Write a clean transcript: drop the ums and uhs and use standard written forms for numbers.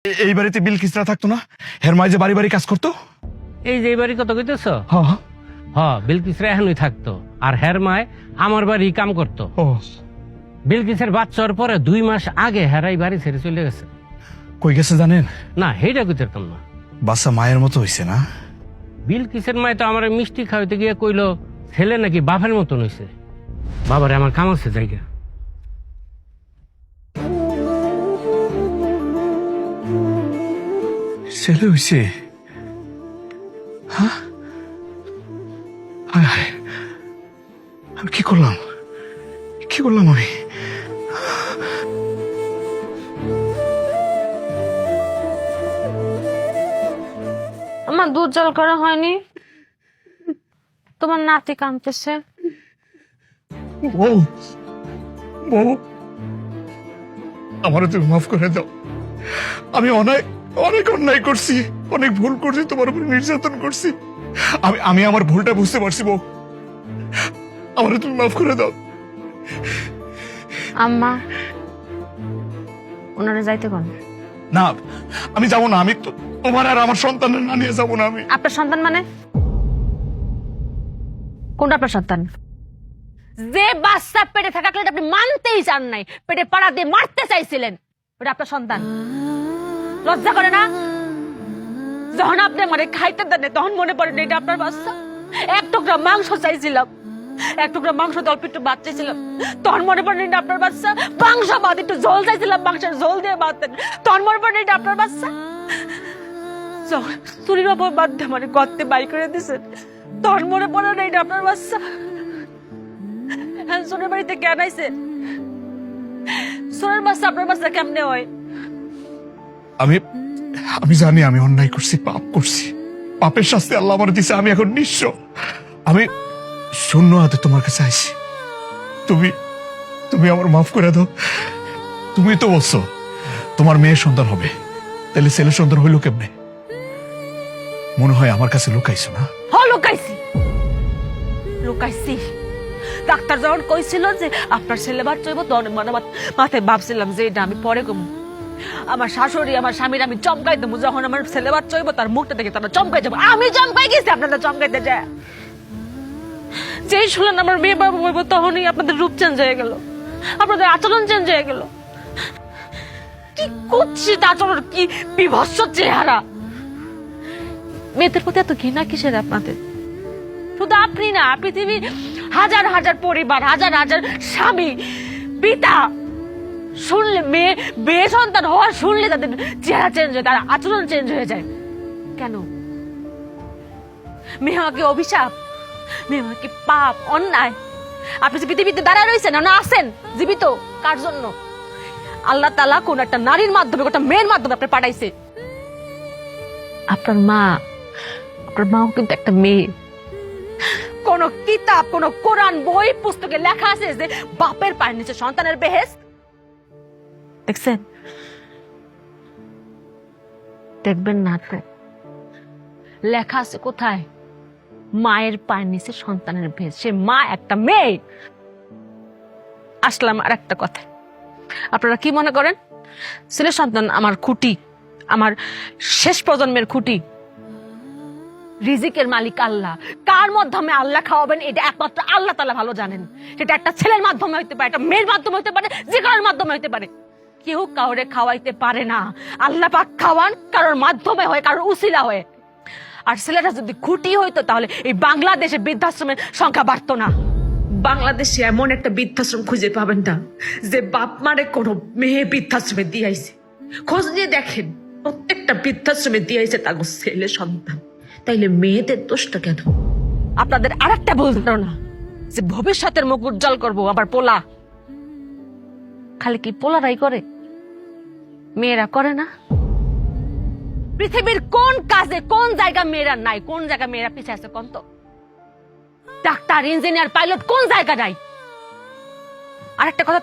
এই বাড়িতে বিলকিসরা থাকতো না? হের মাই যে বাড়ি বাড়ি কাজ করতো? এই যে এই বাড়ি কত কইতেছ? হ্যাঁ। বিলকিসরা এখনই থাকতো, আর হের মায় আমার বাড়ি কাম করতো। ও, বিলকিসের বাচ্চার পরে 2 মাস আগে হেরাই বাড়ি ছেড়ে চলে গেছে। কই গেছে জানেন? না, সেইটা কইতাম না। বাচ্চা মায়ের মতো হইছে না? বিলকিসের মায় তো আমার মিষ্টি খাওয়াইতে গিয়ে কইলো ছেলে নাকি বাপের মতন হইছে। বাবারে আমার কাম আছে জায়গা। ছেলে হইছে? হ্যাঁ, হায় হায়, আমি কি করলাম আমি? আমার দুধ জল করা হয়নি, তোমার নাতি কাঁদতেছে। বউ, আমারও তুমি মাফ করে দাও। আমি অনেক অন্যায় করছি, অনেক ভুল করছি, তোমার উপর নির্যাতন করছি। আমি আমার ভুলটা বুঝতে পারছি বউ, আমারও তুমি মাফ করে দাও। আম্মা, ওনারা যাইতে কোন? না, আমি যাবো না। আমি তোমার আর আমার সন্তানের না নিয়ে যাবো না। আমি আপনার সন্তান মানে কোনটা আপনার সন্তান? যে বাচ্চা পেটে থাকাকালীন আপনি মানতেই চান নাই, পেটে পাড়া দিয়ে মারতে চাইছিলেন, ওটা আপনার সন্তান। লজ্জা করে না? যখন আপনি মানে খাইতে দেন তখন মনে পড়ে না এটা আপনার বাচ্চা? এক টুকরা মাংস চাইছিলাম, এক টুকরা মাংস অল্প একটু ভাত চাইছিলাম, তখন মনে পড়ে না আপনার বাচ্চা? মাংস ভাত একটু ঝোল চাইছিলাম, মাংসের ঝোল দিয়ে ভাতেন, তখন মনে পড়ে না এটা আপনার বাচ্চা? যখন চুরির অপবাদ দিয়ে মানে গর্তে বাই করে দিয়েছেন, তখন মনে পড়ে না এটা আপনার বাচ্চা? সোনের বাড়িতে কেন আইছে? সোনের বাচ্চা আপনার বাচ্চা কেমনে হয়? আমি জানি আমি অন্যায় করছি, পাপ করছি। পাপের শাস্তি আল্লাহ আমার দিছে। আমি এখন নিঃস্ব। আমি শূন্য হাতে তোমার কাছে আইছি। তুমি আমার মাফ করে দাও। তুমি তো বলছো তোমার মেয়ের সন্তান হবে, তাহলে ছেলে সন্তান হইল কেমনে? মনে হয় আমার কাছে লুকাইছো না? লুকাইছি। ডাক্তার যখন কইছিল যে আপনার ছেলে বাচ্চা হইব, তখন মানে মাথায় ভাবছিলাম যে এটা আমি পরে কম। আমার শাশুড়ি, আমার স্বামীর আমি চমকাই দেবো, যখন আমার ছেলে বাচ্চা হইব তার মুখটা দেখে তারা চমকাই যাবো। আমি চমকাই গেছি আপনাদের চমকাইতে যায়। যেই শুনলেন আমার মেয়ে বাবা হইব, তখনই আপনাদের রূপ চেঞ্জ হয়ে গেল, আপনাদের আচরণ চেঞ্জ হয়ে গেল। কি কুৎসিত আচরণ, কি বিভৎস চেহারা! মেয়েদের প্রতি এত ঘৃণা কিসের আপনাদের? শুধু আপনি না, পৃথিবীর হাজার হাজার পরিবার, হাজার হাজার স্বামী, পিতা শুনলে মেয়ে সন্তান হওয়া শুনলে তাদের চেহারা চেঞ্জ হয়, তার আচরণ চেঞ্জ হয়ে যায়। কেন? মেয়ে হওয়া কি অভিশাপ? মেয়ে হওয়া কি পাপ, অন্যায়? আপনি যে পৃথিবীতে দাঁড়ায় রয়েছেন না আছেন জীবিত, কার জন্য? আল্লাহ তাআলা কোন একটা নারীর মাধ্যমে, একটা মেয়ের মাধ্যমে আপনি পাঠাইছে। আপনার মাও কিন্তু একটা মেয়ে। কোন কিতাব, কোন কোরআন বই পুস্তকে লেখা আছে যে বাপের পায়ের নিচে সন্তানের বেহেশত? দেখছেন? দেখবেন না তো। লেখা আছে কোথায়? মায়ের পায়ের নিচে সন্তানের বেহেশত। সে মা একটা মেয়ে। আসলাম আর একটা কথা, আপনারা কি মনে করেন ছেলে সন্তান আমার খুঁটি, আমার শেষ প্রজন্মের খুঁটি? রিজিকের মালিক আল্লাহ। কার মাধ্যমে আল্লাহ খাওয়াবেন এটা একমাত্র আল্লাহ তাআলা ভালো জানেন। সেটা একটা ছেলের মাধ্যমে হইতে পারে, একটা মেয়ের মাধ্যমে হইতে পারে, যে কারোর মাধ্যমে হইতে পারে। কেউ কাউরে খাওয়াইতে পারে না। আল্লাহ পাক খাওয়ান কারোর মাধ্যমে হয়, কারোর উসিলা হয়। আর ছেলেটা যদি খুঁটি হইতো তাহলে এই বাংলাদেশে বৃদ্ধাশ্রমের সংখ্যা বাড়তো না। বাংলাদেশে এমন একটা বৃদ্ধাশ্রম খুঁজে পাবেন না যে বাপ মারে কোনো মেয়ে বৃদ্ধাশ্রমে দিয়ে আইছে। খোঁজ নিয়ে দেখেন, প্রত্যেকটা বৃদ্ধাশ্রমে দিয়ে আইছে তার ছেলে সন্তান। তাইলে মেয়েদের দোষটা কেন? আপনাদের আর একটা ভুল ধারণা যে ভবিষ্যতের মুখ উজ্জ্বল করবো আবার পোলা। খালি কি পোলারাই করে? মেয়েরা করে না? পৃথিবীর কোন কাজে, কোন জায়গা মেয়েরা নাই? কোন জায়গা মেয়েরা পিছিয়ে আছে কোন তো? ডাক্তার, ইঞ্জিনিয়ার, পাইলট কোন জায়গা নাই? আরেকটা কথা